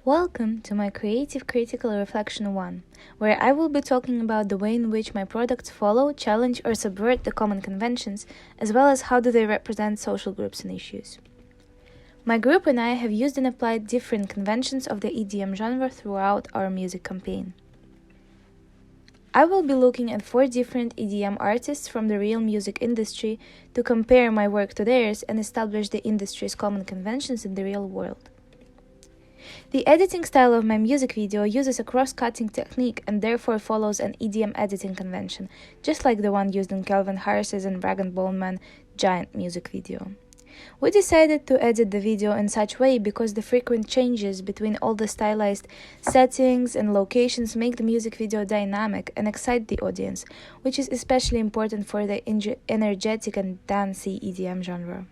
Welcome to my Creative Critical Reflection 1, where I will be talking about the way in which my products follow, challenge, or subvert the common conventions, as well as how do they represent social groups and issues. My group and I have used and applied different conventions of the EDM genre throughout our music campaign. I will be looking at 4 different EDM artists from the real music industry to compare my work to theirs and establish the industry's common conventions in the real world. The editing style of my music video uses a cross-cutting technique and therefore follows an EDM editing convention, just like the one used in Calvin Harris's and Rag & Bone Man Giant music video. We decided to edit the video in such way because the frequent changes between all the stylized settings and locations make the music video dynamic and excite the audience, which is especially important for the energetic and dancey EDM genre.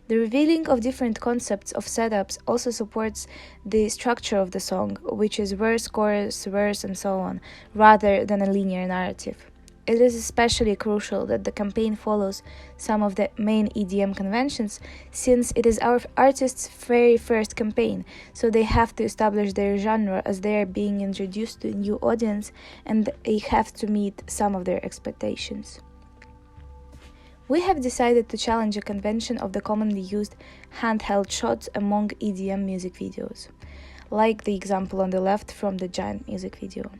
The revealing of different concepts of setups also supports the structure of the song, which is verse, chorus, verse, and so on, rather than a linear narrative. It is especially crucial that the campaign follows some of the main EDM conventions, since it is our artists' very first campaign, so they have to establish their genre as they are being introduced to a new audience, and they have to meet some of their expectations. We have decided to challenge a convention of the commonly used handheld shots among EDM music videos, like the example on the left from the Giant music video.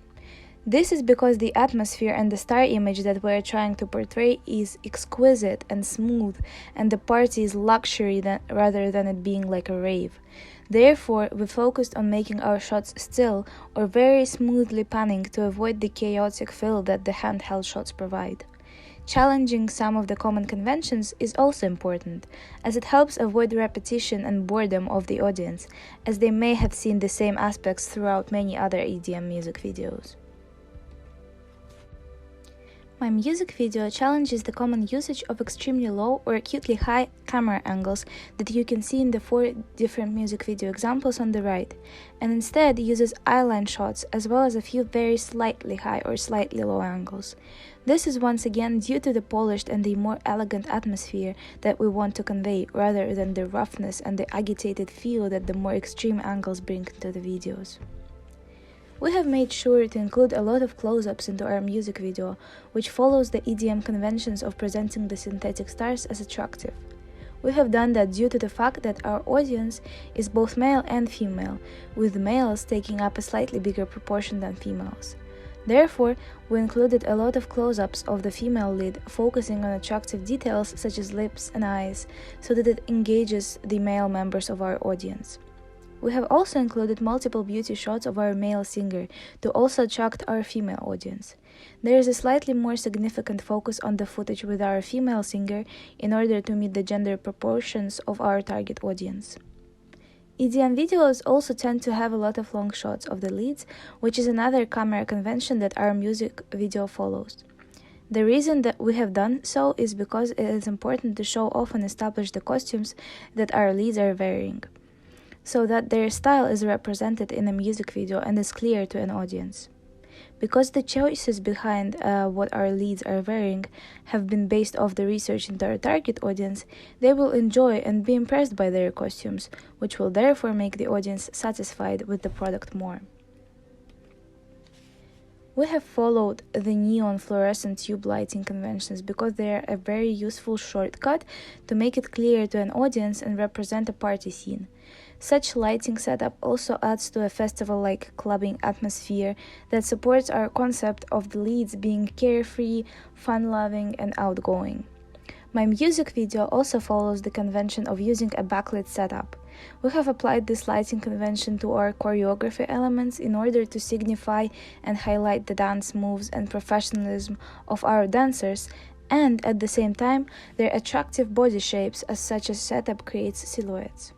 This is because the atmosphere and the star image that we are trying to portray is exquisite and smooth, and the party is luxury rather than it being like a rave. Therefore, we focused on making our shots still or very smoothly panning to avoid the chaotic feel that the handheld shots provide. Challenging some of the common conventions is also important, as it helps avoid repetition and boredom of the audience, as they may have seen the same aspects throughout many other EDM music videos. My music video challenges the common usage of extremely low or acutely high camera angles that you can see in the 4 different music video examples on the right, and instead uses eyeline shots as well as a few very slightly high or slightly low angles. This is once again due to the polished and the more elegant atmosphere that we want to convey, rather than the roughness and the agitated feel that the more extreme angles bring into the videos. We have made sure to include a lot of close-ups into our music video, which follows the EDM conventions of presenting the synthetic stars as attractive. We have done that due to the fact that our audience is both male and female, with males taking up a slightly bigger proportion than females. Therefore, we included a lot of close-ups of the female lead, focusing on attractive details such as lips and eyes, so that it engages the male members of our audience. We have also included multiple beauty shots of our male singer to also attract our female audience. There is a slightly more significant focus on the footage with our female singer in order to meet the gender proportions of our target audience. EDM videos also tend to have a lot of long shots of the leads, which is another camera convention that our music video follows. The reason that we have done so is because it is important to show off and establish the costumes that our leads are wearing, so that their style is represented in a music video and is clear to an audience. Because the choices behind what our leads are wearing have been based off the research into our target audience, they will enjoy and be impressed by their costumes, which will therefore make the audience satisfied with the product more. We have followed the neon fluorescent tube lighting conventions because they are a very useful shortcut to make it clear to an audience and represent a party scene. Such lighting setup also adds to a festival-like clubbing atmosphere that supports our concept of the leads being carefree, fun-loving, and outgoing. My music video also follows the convention of using a backlit setup. We have applied this lighting convention to our choreography elements in order to signify and highlight the dance moves and professionalism of our dancers, and at the same time, their attractive body shapes, as such a setup creates silhouettes.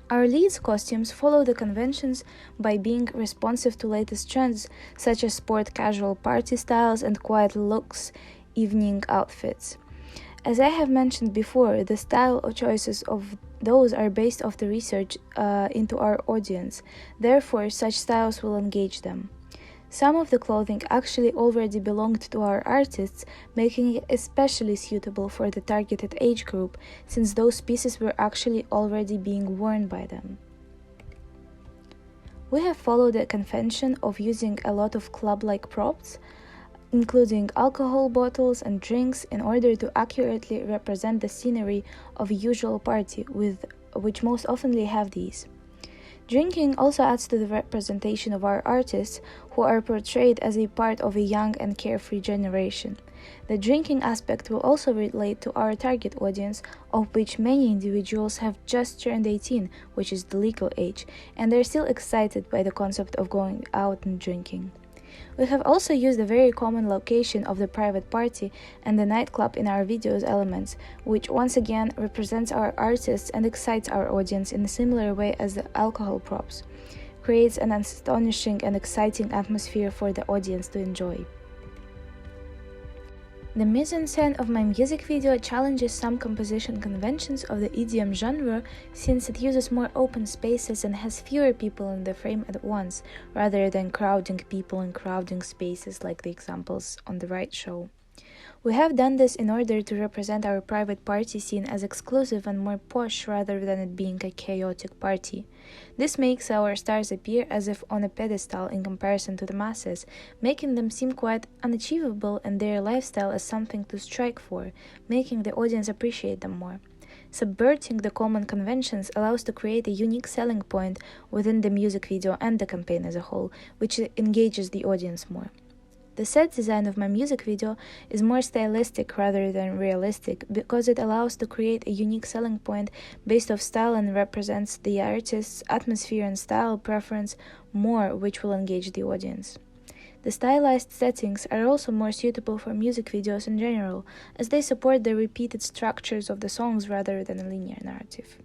Our leads' costumes follow the conventions by being responsive to latest trends, such as sport casual party styles and quiet looks evening outfits. As I have mentioned before, the style choices of those are based off the research into our audience. Therefore, such styles will engage them. Some of the clothing actually already belonged to our artists, making it especially suitable for the targeted age group, since those pieces were actually already being worn by them. We have followed the convention of using a lot of club-like props, including alcohol bottles and drinks, in order to accurately represent the scenery of a usual party, which most often have these. Drinking also adds to the representation of our artists, who are portrayed as a part of a young and carefree generation. The drinking aspect will also relate to our target audience, of which many individuals have just turned 18, which is the legal age, and they're still excited by the concept of going out and drinking. We have also used a very common location of the private party and the nightclub in our video's elements, which once again represents our artists and excites our audience in a similar way as the alcohol props, creates an astonishing and exciting atmosphere for the audience to enjoy. The mise-en-scène of my music video challenges some composition conventions of the EDM genre, since it uses more open spaces and has fewer people in the frame at once, rather than crowding people in crowding spaces like the examples on the right show. We have done this in order to represent our private party scene as exclusive and more posh rather than it being a chaotic party. This makes our stars appear as if on a pedestal in comparison to the masses, making them seem quite unachievable and their lifestyle as something to strike for, making the audience appreciate them more. Subverting the common conventions allows to create a unique selling point within the music video and the campaign as a whole, which engages the audience more. The set design of my music video is more stylistic rather than realistic, because it allows to create a unique selling point based off style and represents the artist's atmosphere and style preference more, which will engage the audience. The stylized settings are also more suitable for music videos in general, as they support the repeated structures of the songs rather than a linear narrative.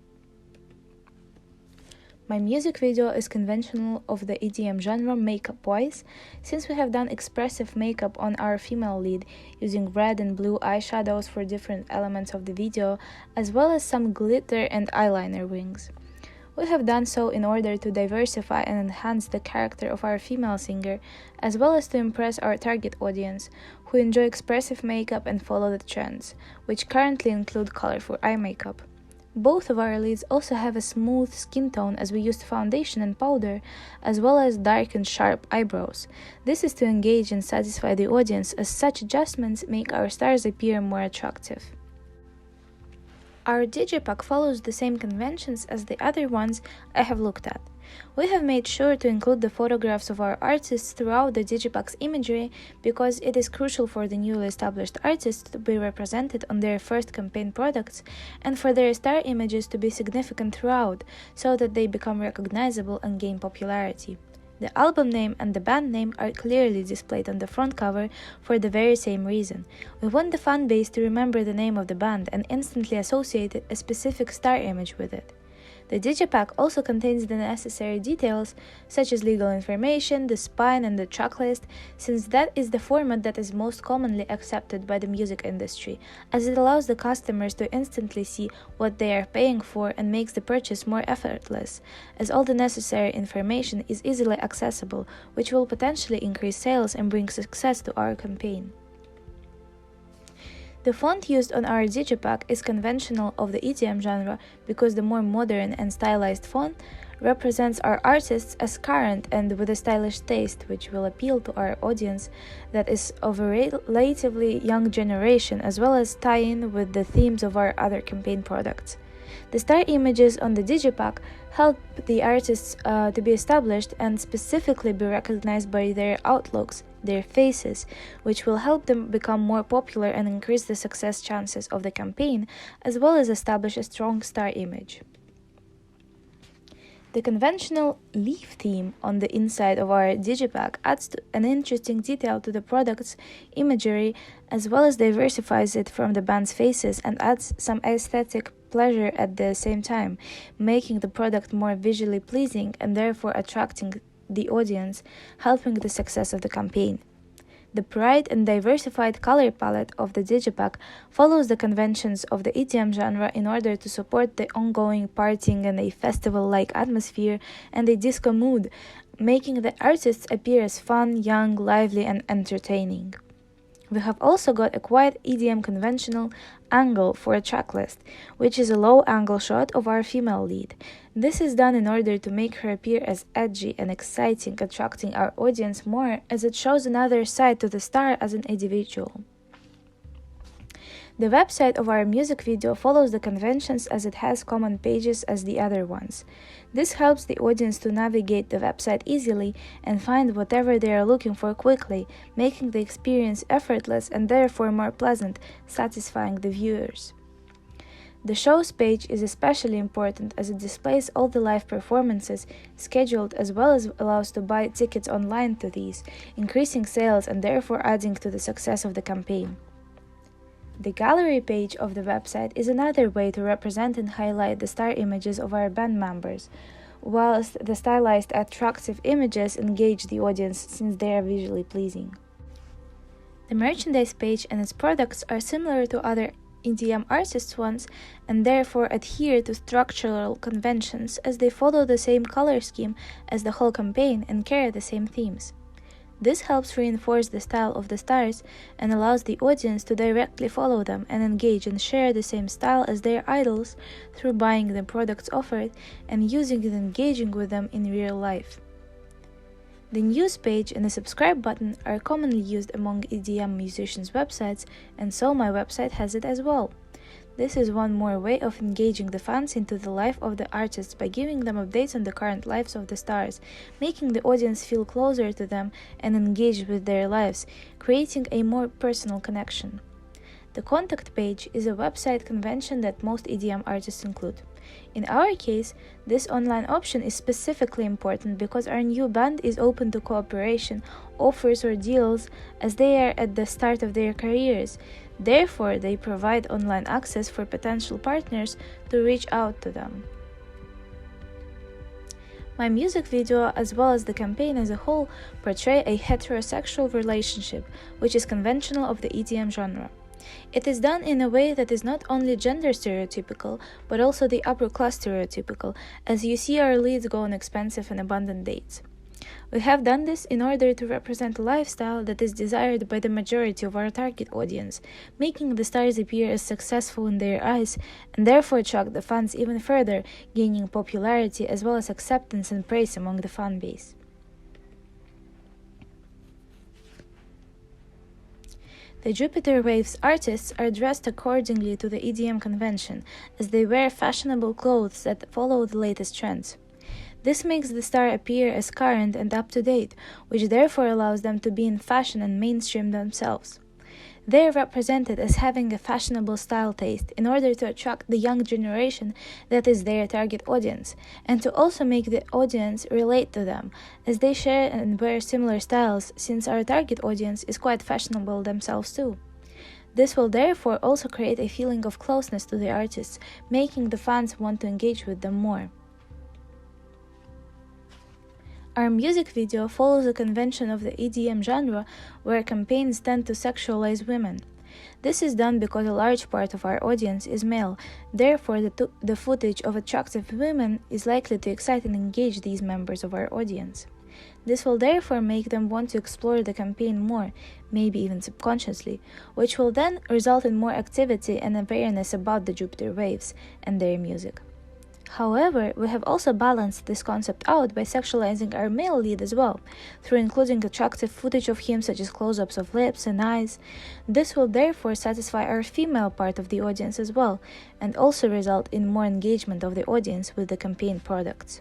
My music video is conventional of the EDM genre makeup-wise, since we have done expressive makeup on our female lead, using red and blue eyeshadows for different elements of the video, as well as some glitter and eyeliner wings. We have done so in order to diversify and enhance the character of our female singer, as well as to impress our target audience, who enjoy expressive makeup and follow the trends, which currently include colorful eye makeup. Both of our leads also have a smooth skin tone, as we used foundation and powder, as well as dark and sharp eyebrows. This is to engage and satisfy the audience, as such adjustments make our stars appear more attractive. Our digipack follows the same conventions as the other ones I have looked at. We have made sure to include the photographs of our artists throughout the digipack's imagery, because it is crucial for the newly established artists to be represented on their first campaign products and for their star images to be significant throughout, so that they become recognizable and gain popularity. The album name and the band name are clearly displayed on the front cover for the very same reason. We want the fan base to remember the name of the band and instantly associate a specific star image with it. The digipack also contains the necessary details, such as legal information, the spine and the track list, since that is the format that is most commonly accepted by the music industry, as it allows the customers to instantly see what they are paying for and makes the purchase more effortless, as all the necessary information is easily accessible, which will potentially increase sales and bring success to our campaign. The font used on our digipack is conventional of the EDM genre, because the more modern and stylized font represents our artists as current and with a stylish taste, which will appeal to our audience that is of a relatively young generation, as well as tie in with the themes of our other campaign products. The star images on the digipack help the artists to be established and specifically be recognized by their outlooks, their faces, which will help them become more popular and increase the success chances of the campaign, as well as establish a strong star image. The conventional leaf theme on the inside of our digipack adds an interesting detail to the product's imagery, as well as diversifies it from the band's faces and adds some aesthetic pleasure at the same time, making the product more visually pleasing and therefore attracting the audience, helping the success of the campaign. The bright and diversified color palette of the digipack follows the conventions of the EDM genre in order to support the ongoing partying and a festival-like atmosphere and a disco mood, making the artists appear as fun, young, lively, and entertaining. We have also got a quite EDM conventional angle for a tracklist, which is a low angle shot of our female lead. This is done in order to make her appear as edgy and exciting, attracting our audience more as it shows another side to the star as an individual. The website of our music video follows the conventions as it has common pages as the other ones. This helps the audience to navigate the website easily and find whatever they are looking for quickly, making the experience effortless and therefore more pleasant, satisfying the viewers. The shows page is especially important as it displays all the live performances scheduled as well as allows to buy tickets online to these, increasing sales and therefore adding to the success of the campaign. The gallery page of the website is another way to represent and highlight the star images of our band members, whilst the stylized attractive images engage the audience since they are visually pleasing. The merchandise page and its products are similar to other EDM artists' ones and therefore adhere to structural conventions as they follow the same color scheme as the whole campaign and carry the same themes. This helps reinforce the style of the stars and allows the audience to directly follow them and engage and share the same style as their idols through buying the products offered and using and engaging with them in real life. The news page and the subscribe button are commonly used among EDM musicians' websites, and so my website has it as well. This is one more way of engaging the fans into the life of the artists by giving them updates on the current lives of the stars, making the audience feel closer to them and engaged with their lives, creating a more personal connection. The contact page is a website convention that most EDM artists include. In our case, this online option is specifically important because our new band is open to cooperation, offers or deals as they are at the start of their careers. Therefore, they provide online access for potential partners to reach out to them. My music video, as well as the campaign as a whole, portray a heterosexual relationship, which is conventional of the EDM genre. It is done in a way that is not only gender stereotypical, but also the upper class stereotypical, as you see our leads go on expensive and abundant dates. We have done this in order to represent a lifestyle that is desired by the majority of our target audience, making the stars appear as successful in their eyes and therefore attract the fans even further, gaining popularity as well as acceptance and praise among the fan base. The Jupiter Waves artists are dressed accordingly to the EDM convention, as they wear fashionable clothes that follow the latest trends. This makes the star appear as current and up-to-date, which therefore allows them to be in fashion and mainstream themselves. They are represented as having a fashionable style taste in order to attract the young generation that is their target audience, and to also make the audience relate to them, as they share and wear similar styles since our target audience is quite fashionable themselves too. This will therefore also create a feeling of closeness to the artists, making the fans want to engage with them more. Our music video follows a convention of the EDM genre where campaigns tend to sexualize women. This is done because a large part of our audience is male, therefore the footage of attractive women is likely to excite and engage these members of our audience. This will therefore make them want to explore the campaign more, maybe even subconsciously, which will then result in more activity and awareness about the Jupiter Waves and their music. However, we have also balanced this concept out by sexualizing our male lead as well, through including attractive footage of him such as close-ups of lips and eyes. This will therefore satisfy our female part of the audience as well, and also result in more engagement of the audience with the campaign products.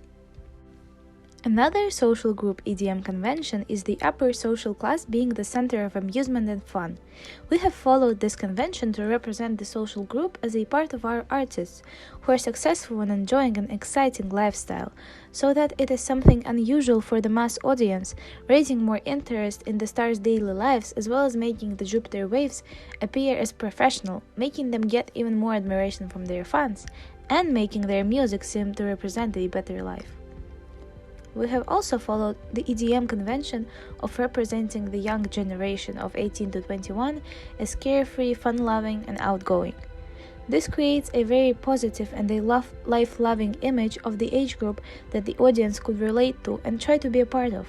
Another social group EDM convention is the upper social class being the center of amusement and fun. We have followed this convention to represent the social group as a part of our artists, who are successful in enjoying an exciting lifestyle, so that it is something unusual for the mass audience, raising more interest in the stars' daily lives as well as making the Jupiter Waves appear as professional, making them get even more admiration from their fans, and making their music seem to represent a better life. We have also followed the EDM convention of representing the young generation of 18 to 21 as carefree, fun-loving, and outgoing. This creates a very positive and a life-loving image of the age group that the audience could relate to and try to be a part of.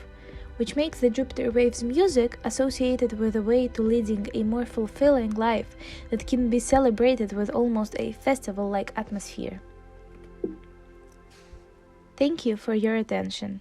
which makes the Jupiter Waves music associated with a way to leading a more fulfilling life that can be celebrated with almost a festival-like atmosphere. Thank you for your attention.